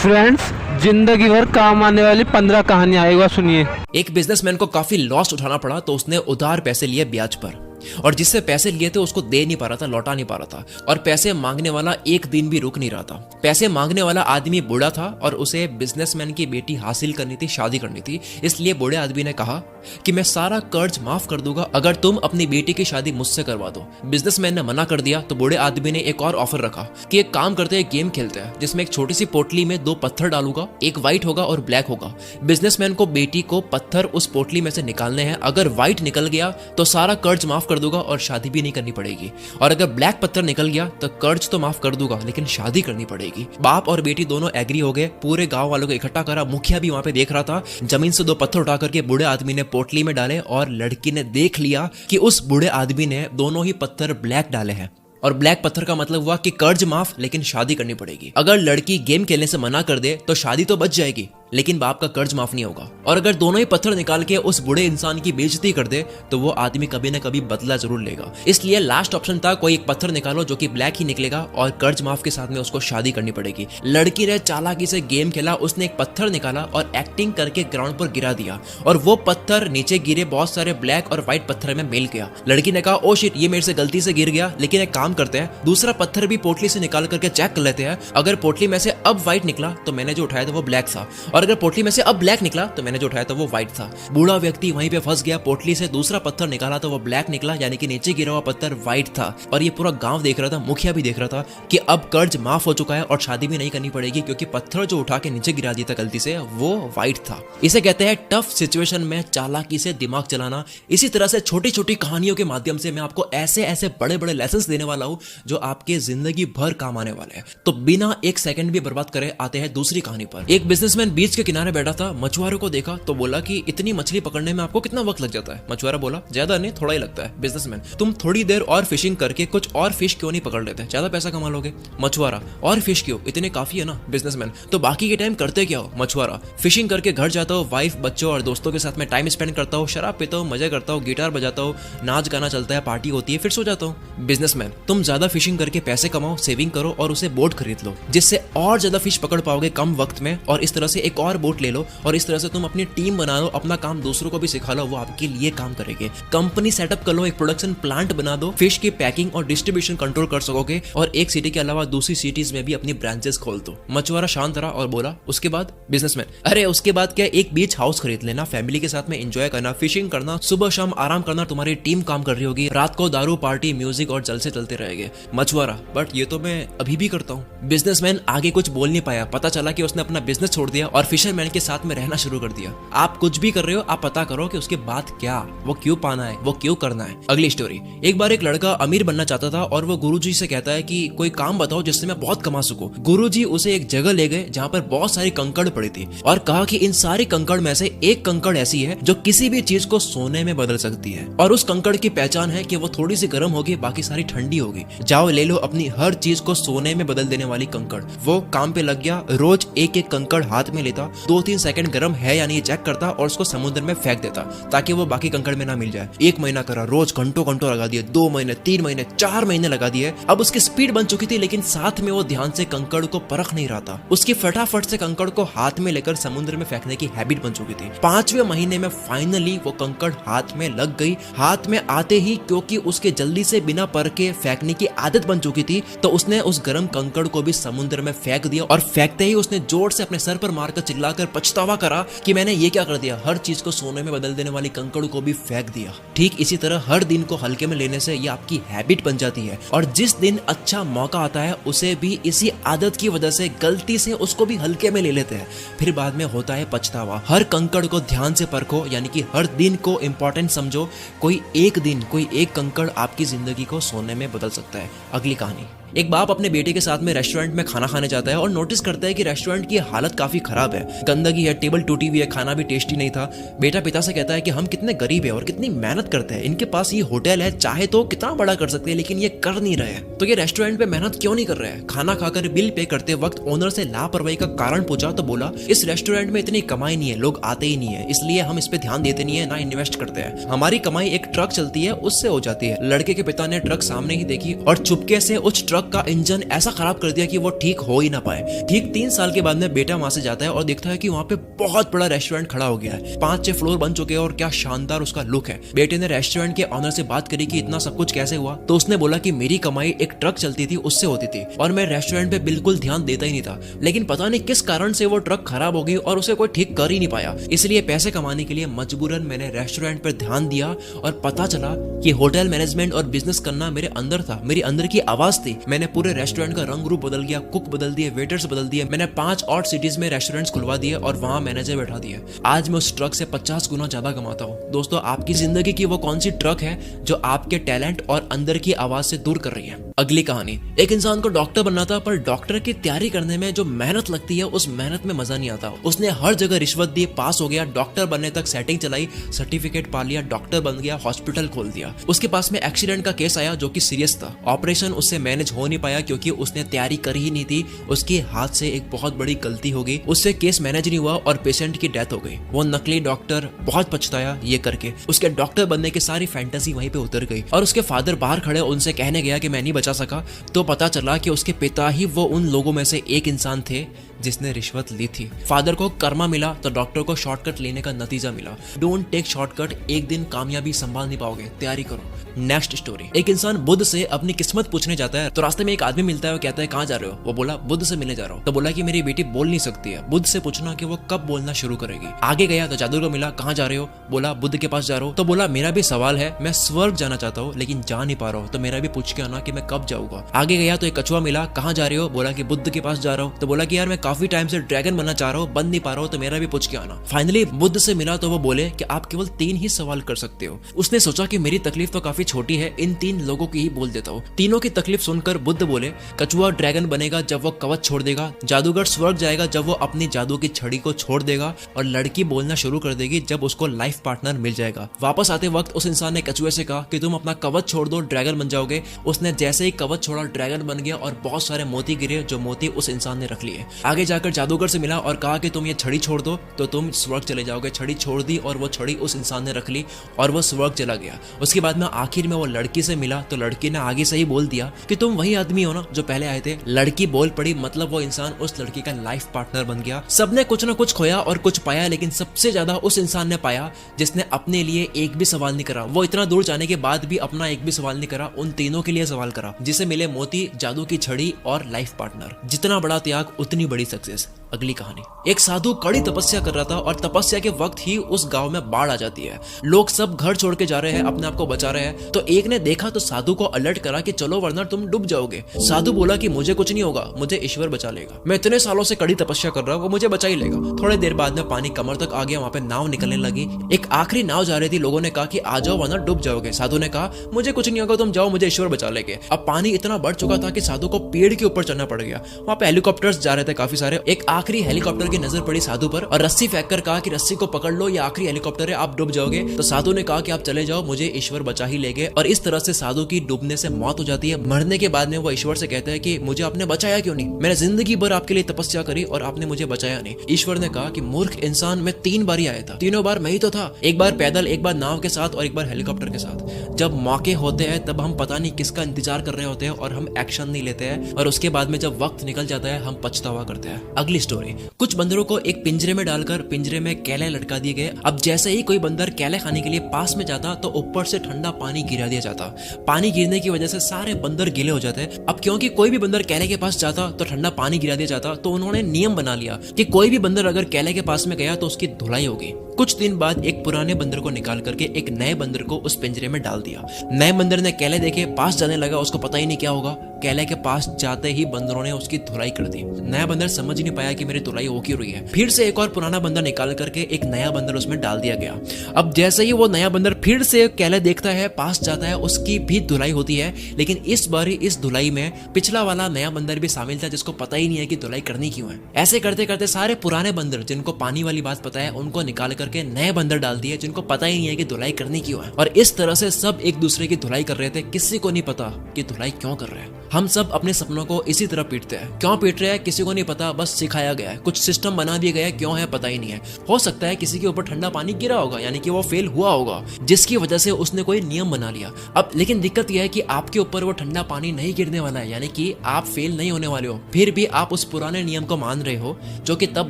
Friends, जिंदगी भर काम आने वाली 15 कहानियां आएगा, सुनिए। एक बिजनेसमैन को काफी लॉस उठाना पड़ा तो उसने उधार पैसे लिए ब्याज पर, और जिससे पैसे लिए थे उसको दे नहीं पा रहा था, लौटा नहीं पा रहा था, और पैसे मांगने वाला एक दिन भी रुक नहीं रहा था। पैसे मांगने वाला आदमी बूढ़ा था और उसे बिजनेसमैन की बेटी हासिल करनी थी, शादी करनी थी। इसलिए बूढ़े आदमी ने कहा कि मैं सारा कर्ज माफ कर दूंगा अगर तुम अपनी बेटी की शादी मुझसे करवा दो। बिजनेसमैन ने मना कर दिया तो बूढ़े आदमी ने एक और ऑफर रखा कि एक काम करते हैं, गेम खेलते हैं जिसमें एक छोटी सी पोटली में 2 पत्थर डालूंगा, एक व्हाइट होगा और ब्लैक होगा। बिजनेसमैन को बेटी को पत्थर उस पोटली में से निकालने हैं। अगर व्हाइट निकल गया तो सारा कर्ज माफ कर दूंगा और शादी भी नहीं करनी पड़ेगी, और अगर ब्लैक पत्थर निकल गया तो कर्ज तो माफ कर दूंगा लेकिन शादी करनी पड़ेगी। बाप और बेटी दोनों एग्री हो गए, पूरे गांव वालों को इकट्ठा करा। मुखिया भी वहां पे देख रहा था। जमीन से 2 पत्थर उठा करके बूढ़े आदमी ने पोटली में डाले और लड़की ने देख लिया कि उस बूढ़े आदमी ने दोनों ही पत्थर ब्लैक डाले हैं, और ब्लैक पत्थर का मतलब हुआ कि कर्ज माफ लेकिन शादी करनी पड़ेगी। अगर लड़की गेम खेलने से मना कर दे तो शादी तो बच जाएगी लेकिन बाप का कर्ज माफ नहीं होगा, और अगर दोनों ही पत्थर निकाल के उस बूढ़े इंसान की बेइज्जती कर दे तो वो आदमी कभी ना कभी बदला जरूर लेगा। इसलिए लास्ट ऑप्शन था, कोई एक पत्थर निकालो जो कि ब्लैक ही निकलेगा और कर्ज माफ के साथ में उसको शादी करनी पड़ेगी। लड़की ने चालाकी से गेम खेला, उसने एक पत्थर निकाला और एक्टिंग करके ग्राउंड पर गिरा दिया, और वो पत्थर नीचे गिरे, बहुत सारे ब्लैक और व्हाइट पत्थर में मिल गया। लड़की ने कहा, ओ शिट, ये मेरे से गलती से गिर गया, लेकिन एक काम करते हैं, दूसरा पत्थर भी पोटली से निकाल करके चेक कर लेते हैं। अगर पोटली में से अब व्हाइट निकला तो मैंने जो उठाया था वो ब्लैक था, और अगर पोटली में से अब ब्लैक निकला तो मैंने जो उठाया था वो व्हाइट था। बूढ़ा व्यक्ति वहीं पे फंस गया। पोटली से दूसरा पत्थर निकाला तो वो ब्लैक निकला, यानी कि नीचे गिरा हुआ पत्थर व्हाइट था। और ये पूरा गांव देख रहा था, मुखिया भी देख रहा था कि अब कर्ज माफ हो चुका है और शादी भी नहीं करनी पड़ेगी, क्योंकि पत्थर जो उठा के नीचे गिरा दिया था गलती से वो व्हाइट था। इसे कहते हैं टफ सिचुएशन में चालाकी से दिमाग चलाना। इसी तरह से छोटी छोटी कहानियों के माध्यम से मैं आपको ऐसे ऐसे बड़े बड़े लेसन्स देने वाला हूं जो आपके जिंदगी भर काम आने वाले हैं। तो बिना एक सेकंड भी बर्बाद करे आते हैं दूसरी कहानी पर। एक बिजनेसमैन बीच के किनारे बैठा था, मछुआरों को देखा तो बोला कि इतनी मछली पकड़ने में आपको कितना वक्त लग जाता है? मछुआरा बोला, ज्यादा नहीं, थोड़ा ही लगता है। बिजनेसमैन, तुम थोड़ी देर और फिशिंग करके कुछ और फिश क्यों नहीं पकड़ लेते? ज्यादा पैसा कमा लोगे। मछुआरा, और फिश क्यों, इतने काफी है ना। बिजनेसमैन, तो बाकी के टाइम करते क्या हो? मछुआरा, फिशिंग करके घर जाता हूँ, वाइफ बच्चों और दोस्तों के साथ में टाइम स्पेंड करता हूँ, शराब पीता हूँ, मजा करता हूँ, गिटार बजाता हूँ, नाच गाना चलता है, पार्टी होती है, फिर सो जाता हूँ। बिजनेसमैन, तुम ज्यादा फिशिंग करके पैसे कमाओ, सेविंग करो और उसे बोट खरीद लो, जिससे और ज्यादा फिश पकड़ पाओगे कम वक्त में, और इस तरह से एक और बोट ले लो, और इस तरह से तुम अपनी टीम बना लो, अपना काम दूसरों को भी सिखा लो, वो आपके लिए काम करेंगे। कंपनी सेटअप कर लो, एक प्रोडक्शन प्लांट बना दो, फिश की पैकिंग और डिस्ट्रीब्यूशन कंट्रोल कर सकोगे, और एक सिटी के अलावा दूसरी सिटीज में भी अपनी ब्रांचेस खोल दो। मछुआरा शांत रहा और बोला, उसके बाद? बिजनेसमैन, अरे उसके बाद क्या, एक बीच हाउस खरीद लेना, फैमिली के साथ में एंजॉय करना, फिशिंग करना, सुबह शाम आराम करना, तुम्हारी टीम काम कर रही होगी, रात को दारू पार्टी म्यूजिक और जलसे चलते रहेंगे। मछुआरा, बट ये तो मैं अभी भी करता हूँ। बिजनेसमैन आगे कुछ बोल नहीं पाया, पता चला कि उसने अपना बिजनेस छोड़ दिया और फिशरमैन के साथ में रहना शुरू कर दिया। आप कुछ भी कर रहे हो, आप पता करो कि उसके बाद क्या, वो क्यों पाना है, वो क्यों करना है। अगली स्टोरी। एक बार एक लड़का अमीर बनना चाहता था और वो गुरुजी से कहता है कि कोई काम बताओ जिससे मैं बहुत कमा सकूं। गुरुजी उसे एक जगह ले गए जहां पर बहुत सारी कंकड़ पड़ी थी, और कहा कि इन सारी कंकड़ में से एक कंकड़ ऐसी है जो किसी भी चीज को सोने में बदल सकती है, और उस कंकड़ की पहचान है कि वो थोड़ी सी गर्म होगी, बाकी सारी ठंडी होगी। जाओ ले लो अपनी हर चीज को सोने में बदल देने वाली कंकड़। वो काम पे लग गया, रोज एक एक कंकड़ हाथ में लेता, 2-3 सेकंड गर्म है या नहीं चेक करता और उसको समुद्र में फेंक देता ताकि वो बाकी कंकड़ में ना मिल जाए। 1 महीना करा, रोज घंटों घंटों लगा दिए, 2 महीने, 3 महीने, 4 महीने लगा दिए। अब उसकी स्पीड बन चुकी थी, लेकिन साथ में वो ध्यान से कंकड़ को परख नहीं रहा था। उसकी फटाफट से कंकड़ को हाथ में लेकर समुद्र में फेंकने की हैबिट बन चुकी थी। 5वें महीने में फाइनली वो कंकड़ हाथ में लग गई। हाथ में आते ही, क्योंकि उसके जल्दी से बिना परखे फेंकने की आदत बन चुकी थी, तो उसने उस गर्म कंकड़ को भी समुद्र में फेंक दिया, और फेंकते ही उसने जोर से अपने सर पर मारकर चिल्लाकर पछतावा करा कि मैंने ये क्या कर दिया, हर चीज को सोने में बदल देने वाली कंकड़ को भी फेंक दिया। ठीक इसी तरह हर दिन को हल्के में लेने से ये आपकी हैबिट बन जाती है, और जिस दिन अच्छा मौका आता है उसे भी इसी आदत की वजह से गलती से उसको भी हल्के में ले लेते हैं, फिर बाद में होता है पछतावा। हर कंकड़ को ध्यान से परखो, यानी कि हर दिन को इंपॉर्टेंट समझो। कोई एक दिन, कोई एक कंकड़ आपकी जिंदगी को सोने में बदल सकता है। अगली कहानी। एक बाप अपने बेटे के साथ में रेस्टोरेंट में खाना खाने जाता है और नोटिस करता है कि रेस्टोरेंट की हालत काफी खराब है, गंदगी है, टेबल टूटी हुई है, खाना भी टेस्टी नहीं था। बेटा पिता से कहता है कि हम कितने गरीब है और कितनी मेहनत करते हैं, इनके पास ये होटल है, चाहे तो कितना बड़ा कर सकते हैं, लेकिन ये कर नहीं रहे हैं, तो ये रेस्टोरेंट पे मेहनत क्यों नहीं कर रहे हैं। खाना खाकर बिल पे करते वक्त ओनर से लापरवाही का कारण पूछा तो बोला, इस रेस्टोरेंट में इतनी कमाई नहीं है, लोग आते ही नहीं है, इसलिए हम इस पे ध्यान देते नहीं है, ना इन्वेस्ट करते हैं। हमारी कमाई एक ट्रक चलती है उससे हो जाती है। लड़के के पिता ने ट्रक सामने ही देखी और चुपके से उस ट्रक ट्रक का इंजन ऐसा खराब कर दिया कि वो ठीक हो ही ना पाए। ठीक 3 साल के बाद में बेटा वहां से जाता है और देखता है कि वहां पे बहुत बड़ा रेस्टोरेंट खड़ा हो गया है, 5-6 फ्लोर बन चुके हैं और क्या शानदार उसका लुक है। बेटे ने रेस्टोरेंट के ऑनर से बात करी कि इतना सब कुछ कैसे हुआ, तो उसने बोला कि मेरी कमाई एक ट्रक चलती थी उससे होती थी और मैं रेस्टोरेंट पे बिल्कुल ध्यान देता ही नहीं था, लेकिन पता नहीं किस कारण से वो ट्रक खराब हो गई और उसे कोई ठीक कर ही नहीं पाया। इसलिए पैसे कमाने के लिए मजबूरन मैंने रेस्टोरेंट पर ध्यान दिया और पता चला कि होटल मैनेजमेंट और बिजनेस करना मेरे अंदर था, मेरी अंदर की आवाज थी। मैंने पूरे रेस्टोरेंट का रंग रूप बदल गया, कुक बदल दिए, वेटर्स बदल दिए। मैंने 5 और सिटीज में रेस्टोरेंट्स खुलवा दिए और वहां मैनेजर बैठा दिए। आज मैं उस ट्रक से 50 गुना ज्यादा कमाता हूँ। दोस्तों, आपकी जिंदगी की वो कौन सी ट्रक है जो आपके टैलेंट और अंदर की आवाज से दूर कर रही है? अगली कहानी, एक इंसान को डॉक्टर बनना था, पर डॉक्टर की तैयारी करने में जो मेहनत लगती है उस मेहनत में मजा नहीं आता। उसने हर जगह रिश्वत दी, पास हो गया, डॉक्टर बनने तक सेटिंग चलाई, सर्टिफिकेट पा लिया, डॉक्टर बन गया, हॉस्पिटल खोल दिया। उसके पास में एक्सीडेंट का केस आया जो कि सीरियस था। ऑपरेशन उससे मैनेज हो नहीं पाया क्योंकि उसने तैयारी करी ही नहीं थी। उसके हाथ से एक बहुत बड़ी गलती हो गई, उससे केस मैनेज नहीं हुआ और पेशेंट की डेथ हो गई। वो नकली डॉक्टर बहुत पछताया ये करके। उसके डॉक्टर बनने की सारी फैंटेसी वहीं पे उतर गई और उसके फादर बाहर खड़े उनसे कहने गया कि मैं नहीं बचा सका, तो पता चला कि उसके पिता ही वो उन लोगों में से एक इंसान थे जिसने रिश्वत ली थी। फादर को कर्मा मिला तो डॉक्टर को शॉर्टकट लेने का नतीजा मिला। डोंट टेक शॉर्टकट, एक दिन कामयाबी संभाल नहीं पाओगे, तैयारी करो। नेक्स्ट स्टोरी, एक इंसान बुद्ध से अपनी किस्मत पूछने जाता है तो रास्ते में एक आदमी मिलता है, वो कहता है कहाँ जा रहे हो? वो बोला बुद्ध से मिलने जा रहा हूँ। तो बोला कि मेरी बेटी बोल नहीं सकती है, बुद्ध से पूछना कि वो कब बोलना शुरू करेगी। आगे गया तो जादूगर को मिला, कहाँ जा रहे हो? बोला बुद्ध के पास जा रहा हूँ। तो बोला मेरा भी सवाल है, मैं स्वर्ग जाना चाहता हूँ लेकिन जा नहीं पा रहा हूँ, तो मेरा भी पूछ के आना कि मैं कब जाऊंगा। आगे गया तो एक कछुआ मिला, कहाँ जा रहे हो? बोला कि बुद्ध के पास जा रहा हूँ। तो बोला कि यार मैं काफी टाइम से ड्रैगन बनना चाह रहा हूँ, बन नहीं पा रहा हूँ, तो मेरा भी पूछ के आना। फाइनली बुद्ध से मिला तो वो बोले कि आप केवल 3 ही सवाल कर सकते हो। उसने सोचा कि मेरी तकलीफ तो काफी छोटी है, इन 3 लोगों की ही बोल देता हूँ। तीनों की तकलीफ सुनकर बुद्ध बोले कछुआ ड्रैगन बनेगा जब वो कवच छोड़ देगा, जादूगर स्वर्ग जाएगा जब वो अपनी जादू की छड़ी को छोड़ देगा, और लड़की बोलना शुरू कर देगी जब उसको लाइफ पार्टनर मिल जाएगा। वापस आते वक्त उस इंसान ने कछुए से कहा कि तुम अपना कवच छोड़ दो, ड्रैगन बन जाओगे। उसने जैसे ही कवच छोड़ा, ड्रैगन बन गया और बहुत सारे मोती गिरे, जो मोती उस इंसान ने रख लिए। आगे जाकर जादूगर से मिला और कहा कि तुम ये छड़ी छोड़ दो तो तुम स्वर्ग चले जाओगे। छड़ी छोड़ दी और वो छड़ी उस इंसान ने रख ली और वो स्वर्ग चला गया। उसके बाद में आखिर में वो लड़की से मिला तो लड़की ने आगे से ही बोल दिया कि तुम वही आदमी हो ना जो पहले आए थे। लड़की बोल पड़ी, मतलब वो इंसान उस लड़की का लाइफ पार्टनर बन गया। सबने कुछ ना कुछ खोया और कुछ पाया, लेकिन सबसे ज्यादा उस इंसान ने पाया जिसने अपने लिए एक भी सवाल नहीं करा। वो इतना दूर जाने के बाद भी अपना एक भी सवाल नहीं करा, उन तीनों के लिए सवाल करा, जिसे मिले मोती, जादू की छड़ी और लाइफ पार्टनर। जितना बड़ा त्याग उतनी बड़ी सक्सेस। अगली कहानी, एक साधु कड़ी तपस्या कर रहा था और तपस्या के वक्त ही उस गांव में बाढ़ आ जाती है। लोग सब घर छोड़ के जा रहे हैं, अपने आप को बचा रहे हैं। तो एक ने देखा तो साधु को अलर्ट करा कि चलो वरना तुम डूब जाओगे। साधु बोला कि मुझे कुछ नहीं होगा, मुझे ईश्वर बचा लेगा। मैं इतने सालों से कड़ी तपस्या कर रहा हूँ, वो मुझे बचा ही लेगा। थोड़ी देर बाद में पानी कमर तक आ गया, वहां पे नाव निकलने लगी। एक आखिरी नाव जा रही थी, लोगों ने कहा कि आ जाओ वरना डूब जाओगे। साधु ने कहा मुझे कुछ नहीं होगा, तुम जाओ, मुझे ईश्वर बचा लेंगे। अब पानी इतना बढ़ चुका था कि साधु को पेड़ के ऊपर चढ़ना पड़ गया। वहां पे हेलीकॉप्टर्स जा रहे थे काफी सारे। एक आखिरी हेलीकॉप्टर की नजर पड़ी साधु पर और रस्सी फेंक कर कहा कि रस्सी को पकड़ लो, ये आखिरी हेलीकॉप्टर है, आप डूब जाओगे। तो साधु ने कहा कि आप चले जाओ, मुझे ईश्वर बचा ही लेंगे। और इस तरह से साधु की डूबने से मौत हो जाती है। मरने के बाद में वो ईश्वर से कहते हैं कि मुझे आपने बचाया क्यों नहीं? मैंने जिंदगी भर आपके लिए तपस्या करी और आपने मुझे बचाया नहीं। ईश्वर ने कहा कि मूर्ख इंसान, मैं 3 बार ही आया था, तीनों बार मैं ही तो था। एक बार पैदल, एक बार नाव के साथ और एक बार हेलीकॉप्टर के साथ। जब मौके होते हैं तब हम पता नहीं किसका इंतजार कर रहे होते हैं और हम एक्शन नहीं लेते हैं, और उसके बाद में जब वक्त निकल जाता है हम पछतावा करते हैं। अगली स्टोरी, कुछ बंदरों को एक पिंजरे में डालकर पिंजरे में केले लटका दिए गए। अब जैसे ही कोई बंदर केले खाने के लिए पास में जाता तो ऊपर से ठंडा पानी गिरा दिया जाता। पानी गिरने की वजह से सारे बंदर गीले हो जाते। अब क्योंकि कोई भी बंदर केले के पास जाता तो ठंडा पानी गिरा दिया जाता, तो उन्होंने नियम बना लिया कि कोई भी बंदर अगर केले के पास में गया तो उसकी धुलाई होगी। कुछ दिन बाद एक पुराने बंदर को निकाल करके एक नए बंदर को उस पिंजरे में डाल दिया। नए बंदर ने केले देखे, पास जाने लगा, उसको पता ही नहीं क्या होगा। केले के पास जाते ही बंदरों ने उसकी धुलाई कर दी। नया बंदर समझ नहीं पाया कि मेरी धुलाई हो क्यों रही है। फिर से एक और पुराना बंदर निकाल करके एक नया बंदर उसमें डाल दिया गया। अब जैसे ही वो नया बंदर फिर से केले देखता है, पास जाता है, उसकी भी धुलाई होती है। लेकिन इस बार इस धुलाई में पिछला वाला नया बंदर भी शामिल था, जिसको पता ही नहीं है कि धुलाई करनी क्यों है। ऐसे करते करते सारे पुराने बंदर जिनको पानी वाली बात पता है उनको निकाल करके नए बंदर डाल दिए जिनको पता ही नहीं है कि धुलाई करनी क्यों है। और इस तरह से सब एक दूसरे की धुलाई कर रहे थे, किसी को नहीं पता कि धुलाई क्यों कर रहे हैं। हम सब अपने सपनों को इसी तरह पीटते हैं। क्यों पीट रहे हैं किसी को नहीं पता, बस सिखाया गया है, कुछ सिस्टम बना दिए गए, क्यों है पता ही नहीं है। हो सकता है किसी के ऊपर ठंडा पानी गिरा होगा, यानी कि वो फेल हुआ होगा, जिसकी वजह से उसने कोई नियम बना लिया। अब लेकिन दिक्कत यह है कि आपके ऊपर वो ठंडा पानी नहीं गिरने वाला है, यानी कि आप फेल नहीं होने वाले हो। फिर भी आप उस पुराने नियम को मान रहे हो जो कि तब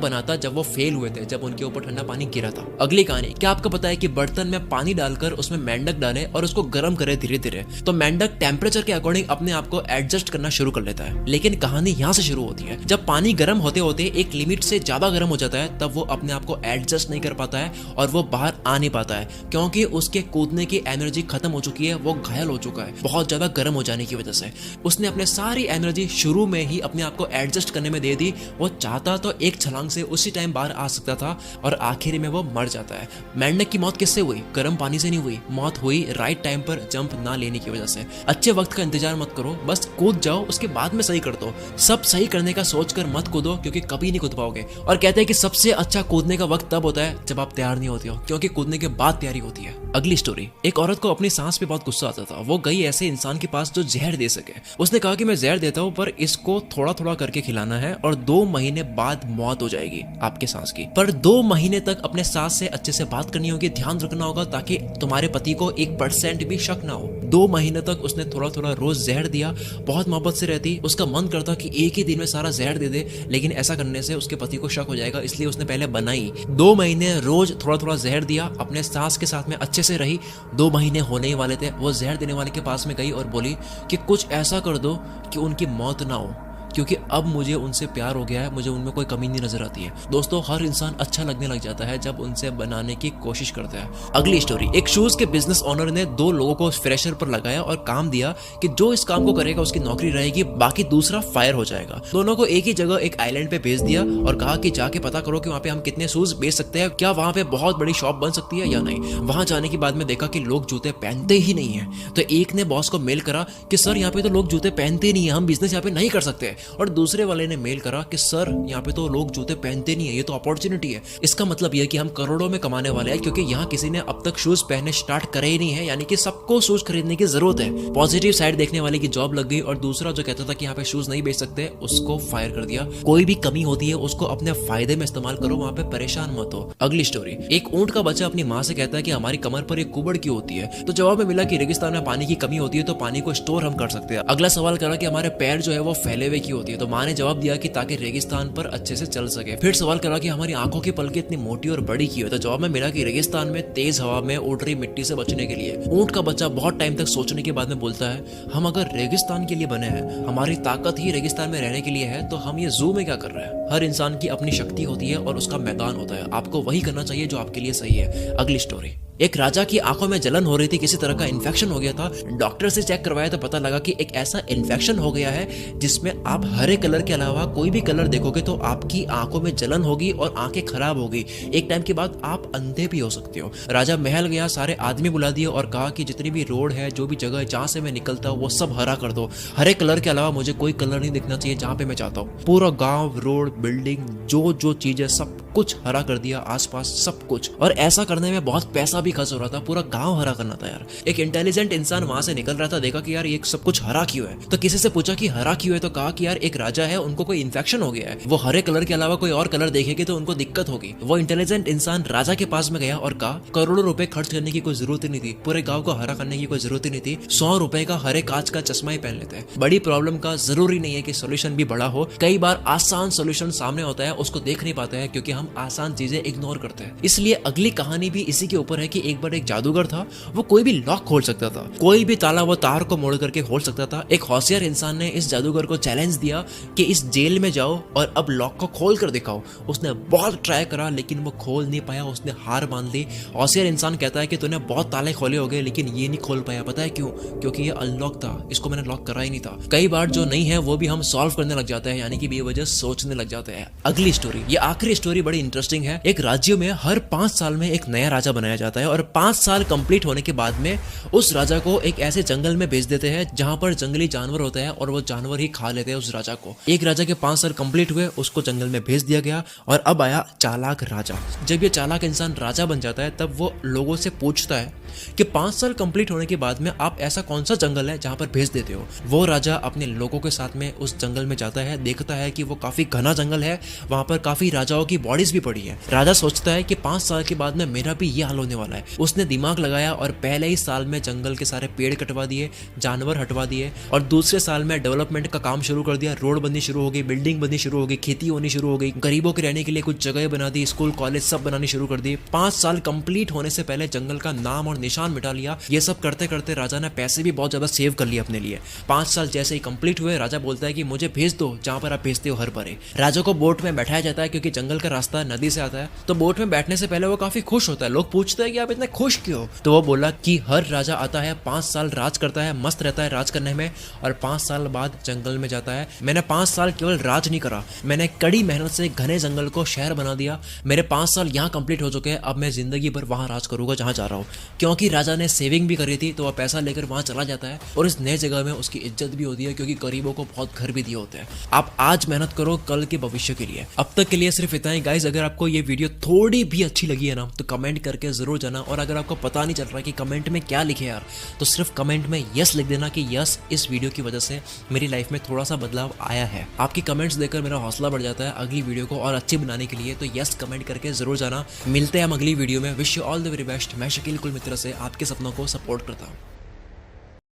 बना था जब वो फेल हुए थे, जब उनके ऊपर ठंडा पानी गिरा था। अगली कहानी, क्या आपको पता है कि बर्तन में पानी डालकर उसमें मेंढक डालें और उसको गर्म करें धीरे धीरे, तो मेंढक टेम्परेचर के अकॉर्डिंग अपने आप को एडजस्ट करना शुरू कर लेता है। लेकिन कहानी यहाँ से शुरू होती है, जब पानी गर्म होते होते एक लिमिट से ज्यादा गर्म हो जाता है, तब वो अपने आप को एडजस्ट नहीं कर पाता है और वो बाहर आ नहीं पाता है, क्योंकि उसके कूदने की एनर्जी खत्म हो चुकी है, वो घायल हो चुका है बहुत ज्यादा गर्म हो जाने की वजह से। उसने अपने सारी एनर्जी शुरू में ही अपने आप को एडजस्ट करने में दे दी। वो चाहता तो एक छलांग से उसी टाइम बाहर आ सकता था और आखिर में वो मर जाता है। मेंढक की मौत किससे हुई? गर्म पानी से नहीं हुई, मौत हुई राइट टाइम पर जंप ना लेने की वजह से। अच्छे वक्त का इंतजार मत करो, बस कूद जाओ, उसके बाद में सही कर दो। सब सही करने का सोचकर मत कूदो, क्योंकि कभी नहीं कूद पाओगे। और कहते हैं कि सबसे अच्छा कूदने का वक्त तब होता है जब आप तैयार नहीं होते हो, क्योंकि कूदने के बाद तैयारी होती है। अगली स्टोरी, एक औरत को अपनी सांस पे बहुत गुस्सा आता था। वो गई ऐसे इंसान के पास जो जहर दे सके। उसने कहा कि मैं जहर देता हूँ, पर इसको थोड़ा थोड़ा करके खिलाना है और 2 महीने बाद मौत हो जाएगी आपके सांस की। पर 2 महीने तक अपने सांस से अच्छे से बात करनी होगी, ध्यान रखना होगा, ताकि तुम्हारे पति को 1% भी शक ना हो। 2 महीने तक उसने थोड़ा थोड़ा रोज जहर दिया। बहुत मोहब्बत से रहती, उसका मन करता कि एक ही दिन में सारा जहर दे दे, लेकिन ऐसा करने से उसके पति को शक हो जाएगा, इसलिए उसने पहले बनाई। 2 महीने रोज थोड़ा थोड़ा जहर दिया, अपने सास के साथ में अच्छे से रही। 2 महीने होने ही वाले थे, वो जहर देने वाले के पास में गई और बोली कि कुछ ऐसा कर दो कि उनकी मौत ना हो, क्योंकि अब मुझे उनसे प्यार हो गया है, मुझे उनमें कोई कमी नहीं नजर आती है। दोस्तों, हर इंसान अच्छा लगने लग जाता है जब उनसे बनाने की कोशिश करता है। अगली स्टोरी, एक शूज के बिजनेस ओनर ने 2 लोगों को फ्रेशर पर लगाया और काम दिया कि जो इस काम को करेगा उसकी नौकरी रहेगी, बाकी दूसरा फायर हो जाएगा। दोनों को एक ही जगह एक आइलैंड पे भेज दिया और कहा कि जाके पता करो कि वहाँ पे हम कितने शूज बेच सकते हैं, क्या वहाँ पे बहुत बड़ी शॉप बन सकती है या नहीं। वहां जाने के बाद में देखा कि लोग जूते पहनते ही नहीं है, तो एक ने बॉस को मेल करा कि सर यहाँ पे तो लोग जूते पहनते नहीं है, हम बिजनेस यहाँ पे नहीं कर सकते। और दूसरे वाले ने मेल करा कि सर यहाँ पे तो लोग जूते पहनते नहीं है, ये तो अपॉर्चुनिटी है। इसका मतलब ये कि हम करोड़ों में कमाने वाले हैं, क्योंकि यहाँ किसी ने अब तक शूज पहनने स्टार्ट करे ही नहीं है, यानी कि सबको शूज खरीदने की जरूरत है। पॉजिटिव साइड देखने वाले की जॉब लग गई और दूसरा जो कहता था कि यहाँ पे शूज नहीं बेच सकते, उसको फायर कर दिया। कोई भी कमी होती है उसको अपने फायदे में इस्तेमाल करो, वहां पे परेशान मत हो। अगली स्टोरी, एक ऊंट का बच्चा अपनी माँ से कहता है कि हमारी कमर पर एक कुबड़ क्यों होती है, तो जवाब में मिला कि रेगिस्तान में पानी की कमी होती है, तो पानी को स्टोर हम कर सकते हैं। अगला सवाल करा कि हमारे पैर जो है वो फैले हुए क्यों होती है, तो माँ ने जवाब दिया कि ताकि रेगिस्तान पर अच्छे से चल सके। फिर सवाल करा कि हमारी आंखों की पलकें इतनी मोटी और बड़ी क्यों है, तो जवाब में मिला कि रेगिस्तान में तेज हवा में उड़ रही मिट्टी से बचने के लिए। ऊंट का बच्चा बहुत टाइम तक सोचने के बाद में बोलता है, हम अगर रेगिस्तान के लिए बने हैं, हमारी ताकत ही रेगिस्तान में रहने के लिए है, तो हम ये जू में क्या कर रहे हैं। हर इंसान की अपनी शक्ति होती है और उसका मैदान होता है, आपको वही करना चाहिए जो आपके लिए सही है। अगली स्टोरी, एक राजा की आंखों में जलन हो रही थी, किसी तरह का इन्फेक्शन हो गया था। डॉक्टर से चेक करवाया तो पता लगा कि एक ऐसा इन्फेक्शन हो गया है जिसमें आप हरे कलर के अलावा कोई भी कलर देखोगे तो आपकी आंखों में जलन होगी और आंखें खराब होगी। एक टाइम के बाद आप अंधे भी हो सकते हो। राजा महल गया, सारे आदमी बुला दिए और कहा कि जितनी भी रोड है, जो भी जगह है जहां से मैं निकलता हूँ, वो सब हरा कर दो। हरे कलर के अलावा मुझे कोई कलर नहीं दिखना चाहिए जहां पे मैं चाहता हूँ। पूरा गाँव, रोड, बिल्डिंग, जो चीज है सब कुछ हरा कर दिया, आसपास सब कुछ। और ऐसा करने में बहुत पैसा भी खर्च हो रहा था, पूरा गांव हरा करना था यार। एक इंटेलिजेंट इंसान वहां से निकल रहा था, देखा कि यार ये सब कुछ हरा क्यों है, तो किसी से पूछा कि हरा क्यों है, तो कहा कि यार एक राजा है, उनको कोई इन्फेक्शन हो गया है, वो हरे कलर के अलावा कोई और कलर देखेंगे तो उनको दिक्कत होगी। वो इंटेलिजेंट इंसान राजा के पास में गया और कहा करोड़ों रुपए खर्च करने की कोई जरूरत ही नहीं थी, पूरे गाँव को हरा करने की कोई जरूरत ही नहीं थी, 100 रुपए का हरे कांच का चश्मा ही पहन लेते हैं। बड़ी प्रॉब्लम का जरूरी नहीं है कि सोल्यूशन भी बड़ा हो, कई बार आसान सोल्यूशन सामने होता है, उसको देख नहीं पाते हैं क्योंकि हम आसान चीजें इग्नोर करते हैं। इसलिए अगली कहानी भी इसी के ऊपर है कि एक बार एक जादूगर था, वो कोई भी लॉक खोल सकता था, कोई भी ताला वो तार को मोड़ करके खोल सकता था। एक होशियार इंसान ने इस जादूगर को चैलेंज दिया कि इस जेल में जाओ और अब लॉक को खोल कर दिखाओ। उसने बहुत ट्राई करा लेकिन वो खोल नहीं पाया, उसने हार मान ली। होशियार इंसान कहता है कि तूने बहुत ताले खोले हो गए लेकिन ये नहीं खोल पाया, पता है क्यों? क्योंकि ये अनलॉक था, इसको मैंने लॉक करा ही नहीं था। कई बार जो नहीं है वो भी हम सॉल्व करने लग जाते हैं, यानी कि बेवजह सोचने लग जाते हैं। अगली स्टोरी, ये आखिरी स्टोरी बड़ी बड़ी इंटरेस्टिंग है। एक राज्य में हर 5 साल में एक नया राजा बनाया जाता है और 5 साल कंप्लीट होने के बाद में उस राजा को एक ऐसे जंगल में भेज देते हैं जहां पर जंगली जानवर होते हैं और वो जानवर ही खा लेते हैं उस राजा को। एक राजा के 5 साल कंप्लीट हुए, उसको जंगल में भेज दिया गया और अब आया चालाक राजा। जब ये चालाक इंसान राजा बन जाता है तब वो लोगों से पूछता है कि 5 साल कंप्लीट होने के बाद में आप ऐसा कौन सा जंगल है जहां पर भेज देते हो। वो राजा अपने लोगों के साथ में उस जंगल में जाता है, देखता है कि वो काफी घना जंगल है, वहां पर काफी राजाओं की बॉडीज भी पड़ी है। राजा सोचता है कि 5 साल के बाद में मेरा भी ये हाल होने वाला है। उसने दिमाग लगाया और पहले ही साल में जंगल के सारे पेड़ कटवा दिए, जानवर हटवा दिए और दूसरे साल में डेवलपमेंट का काम शुरू कर दिया। रोड बननी शुरू हो गई, बिल्डिंग बननी शुरू हो गई, खेती होनी शुरू हो गई, गरीबों के रहने के लिए कुछ जगह बना दी, स्कूल कॉलेज सब बनानी शुरू कर दी। 5 साल कंप्लीट होने से पहले जंगल का नाम और निशान मिटा लिया। ये सब करते करते राजा ने पैसे भी बहुत ज्यादा सेव कर लिए अपने लिए। 5 साल जैसे ही कंप्लीट हुए, राजा बोलता है कि मुझे भेज दो जहां पर आप भेजते हो हर बारे। राजा को बोट में बैठाया जाता है क्योंकि जंगल का रास्ता नदी से आता है। तो बोट में बैठने से पहले वो काफी खुश होता है। लोग पूछते हैं कि आप इतने खुश क्यों? तो वो बोला कि हर राजा आता है, 5 साल राज करता है, मस्त रहता है राज करने में और 5 साल बाद जंगल में जाता है। मैंने 5 साल केवल राज नहीं करा, मैंने कड़ी मेहनत से घने जंगल को शहर बना दिया। मेरे 5 साल यहाँ कंप्लीट हो चुके हैं, अब मैं जिंदगी भर वहां राज करूंगा जहां जा रहा हूँ। क्योंकि राजा ने सेविंग भी करी थी तो वह पैसा लेकर वहां चला जाता है और इस नए जगह में उसकी इज्जत भी होती है क्योंकि गरीबों को बहुत घर भी दिए होते हैं। आप आज मेहनत करो कल के भविष्य के लिए। अब तक के लिए सिर्फ इतना ही गाइस। अगर आपको ये वीडियो थोड़ी भी अच्छी लगी है ना तो कमेंट करके जरूर जाना, और अगर आपको पता नहीं चल रहा कि कमेंट में क्या लिखे यार, तो सिर्फ कमेंट में यस लिख देना कि यस, इस वीडियो की वजह से मेरी लाइफ में थोड़ा सा बदलाव आया है। आपकी कमेंट्स देखकर मेरा हौसला बढ़ जाता है अगली वीडियो को और अच्छी बनाने के लिए। तो यस कमेंट करके जरूर जाना। मिलते हैं हम अगली वीडियो में। Wish you all the very best. मैं शकील कुल मित्र से आपके सपनों को सपोर्ट करता हूँ।